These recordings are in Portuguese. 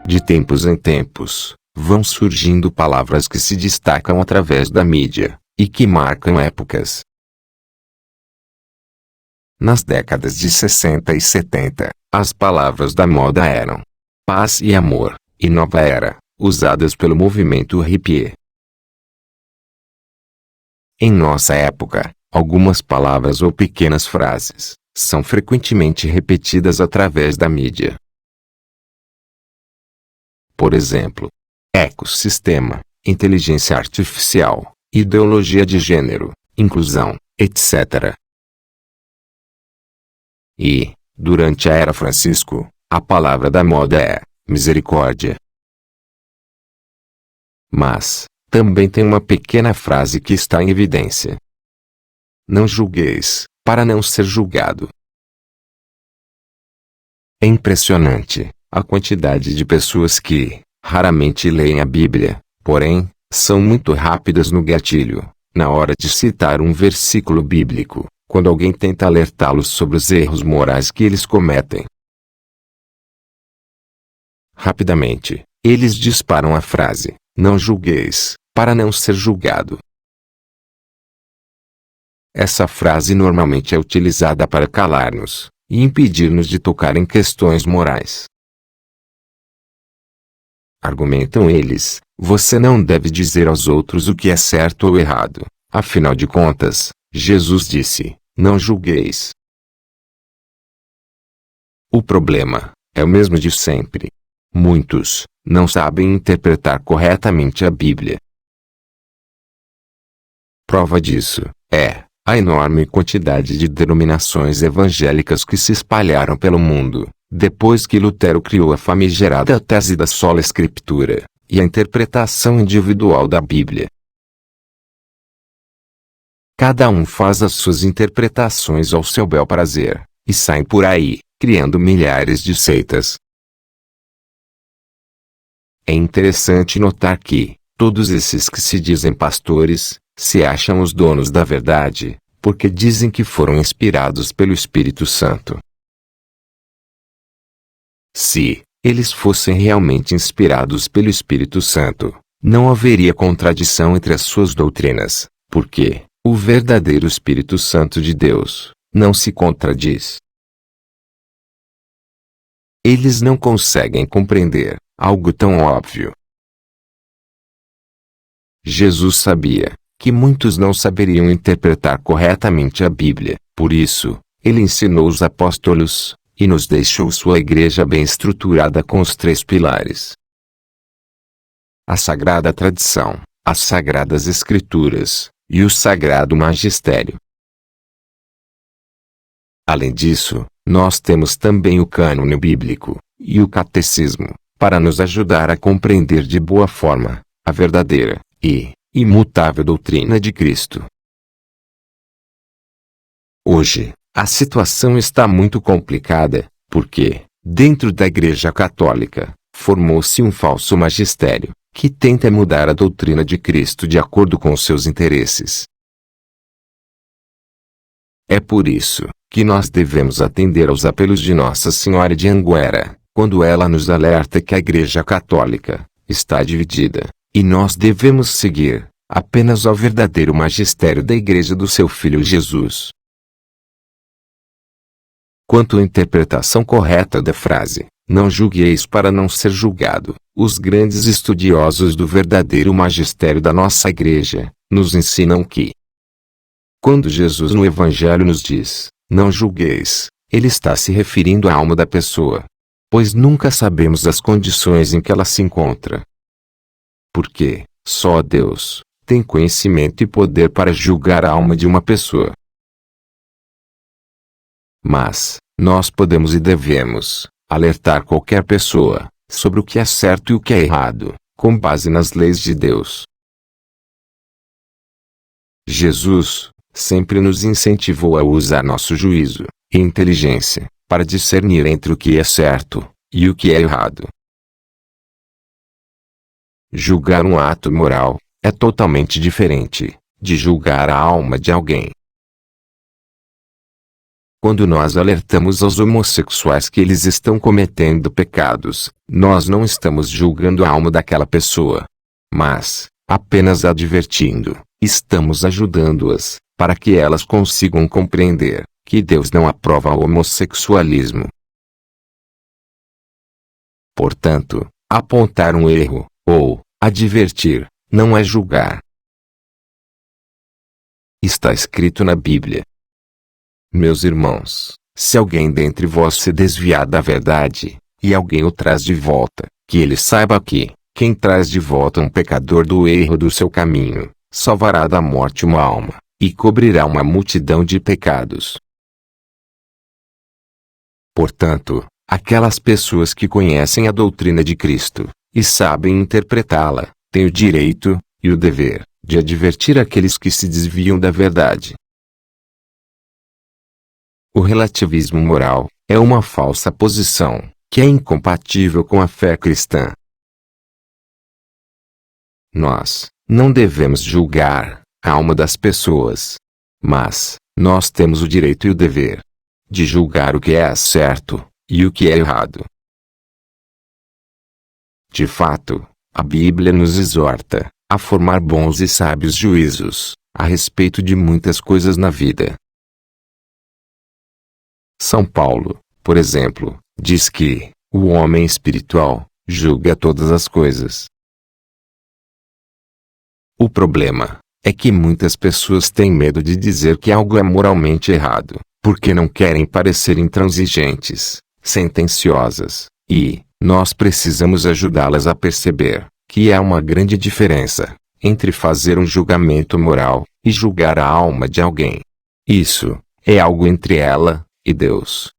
De tempos em tempos, vão surgindo palavras que se destacam através da mídia, e que marcam épocas. Nas décadas de 60 e 70, as palavras da moda eram paz e amor, e nova era, usadas pelo movimento hippie. Em nossa época, algumas palavras ou pequenas frases são frequentemente repetidas através da mídia. Por exemplo, ecossistema, inteligência artificial, ideologia de gênero, inclusão, etc. E, durante a Era Francisco, a palavra da moda é misericórdia. Mas, também tem uma pequena frase que está em evidência. Não julgueis, para não ser julgado. É impressionante a quantidade de pessoas que, raramente leem a Bíblia, porém, são muito rápidas no gatilho, na hora de citar um versículo bíblico, quando alguém tenta alertá-los sobre os erros morais que eles cometem. Rapidamente, eles disparam a frase, não julgueis, para não ser julgado. Essa frase normalmente é utilizada para calar-nos e impedir-nos de tocar em questões morais. Argumentam eles, você não deve dizer aos outros o que é certo ou errado, afinal de contas, Jesus disse, não julgueis. O problema é o mesmo de sempre. Muitos não sabem interpretar corretamente a Bíblia. Prova disso é a enorme quantidade de denominações evangélicas que se espalharam pelo mundo, depois que Lutero criou a famigerada tese da sola escritura, e a interpretação individual da Bíblia. Cada um faz as suas interpretações ao seu bel prazer, e saem por aí, criando milhares de seitas. É interessante notar que, todos esses que se dizem pastores, se acham os donos da verdade, porque dizem que foram inspirados pelo Espírito Santo. Se eles fossem realmente inspirados pelo Espírito Santo, não haveria contradição entre as suas doutrinas, porque o verdadeiro Espírito Santo de Deus não se contradiz. Eles não conseguem compreender algo tão óbvio. Jesus sabia que muitos não saberiam interpretar corretamente a Bíblia, por isso, ele ensinou os apóstolos, e nos deixou sua igreja bem estruturada com os 3 pilares: a sagrada tradição, as sagradas escrituras, e o sagrado magistério. Além disso, nós temos também o cânone bíblico, e o catecismo, para nos ajudar a compreender de boa forma a verdadeira e imutável doutrina de Cristo. Hoje, a situação está muito complicada, porque, dentro da Igreja Católica, formou-se um falso magistério, que tenta mudar a doutrina de Cristo de acordo com seus interesses. É por isso que nós devemos atender aos apelos de Nossa Senhora de Anguera, quando ela nos alerta que a Igreja Católica está dividida, e nós devemos seguir apenas ao verdadeiro magistério da Igreja do seu Filho Jesus. Quanto à interpretação correta da frase, não julgueis para não ser julgado, os grandes estudiosos do verdadeiro magistério da nossa Igreja nos ensinam que, quando Jesus no Evangelho nos diz, não julgueis, ele está se referindo à alma da pessoa, pois nunca sabemos as condições em que ela se encontra. Porque só Deus tem conhecimento e poder para julgar a alma de uma pessoa. Mas nós podemos e devemos alertar qualquer pessoa sobre o que é certo e o que é errado, com base nas leis de Deus. Jesus sempre nos incentivou a usar nosso juízo e inteligência para discernir entre o que é certo e o que é errado. Julgar um ato moral é totalmente diferente de julgar a alma de alguém. Quando nós alertamos aos homossexuais que eles estão cometendo pecados, nós não estamos julgando a alma daquela pessoa, mas, apenas advertindo, estamos ajudando-as, para que elas consigam compreender que Deus não aprova o homossexualismo. Portanto, apontar um erro, ou advertir, não é julgar. Está escrito na Bíblia: meus irmãos, se alguém dentre vós se desviar da verdade, e alguém o traz de volta, que ele saiba que, quem traz de volta um pecador do erro do seu caminho, salvará da morte uma alma, e cobrirá uma multidão de pecados. Portanto, aquelas pessoas que conhecem a doutrina de Cristo, e sabem interpretá-la, têm o direito, e o dever, de advertir aqueles que se desviam da verdade. O relativismo moral é uma falsa posição, que é incompatível com a fé cristã. Nós não devemos julgar a alma das pessoas, mas nós temos o direito e o dever de julgar o que é certo e o que é errado. De fato, a Bíblia nos exorta a formar bons e sábios juízos a respeito de muitas coisas na vida. São Paulo, por exemplo, diz que o homem espiritual julga todas as coisas. O problema é que muitas pessoas têm medo de dizer que algo é moralmente errado, porque não querem parecer intransigentes, sentenciosas, e nós precisamos ajudá-las a perceber que há uma grande diferença entre fazer um julgamento moral e julgar a alma de alguém. Isso é algo entre ela e Deus.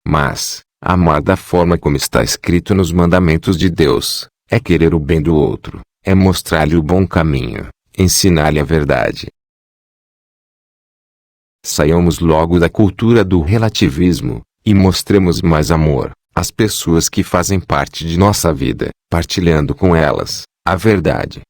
Mas, amar da forma como está escrito nos mandamentos de Deus, é querer o bem do outro, é mostrar-lhe o bom caminho, ensinar-lhe a verdade. Saiamos logo da cultura do relativismo, e mostremos mais amor às pessoas que fazem parte de nossa vida, partilhando com elas a verdade.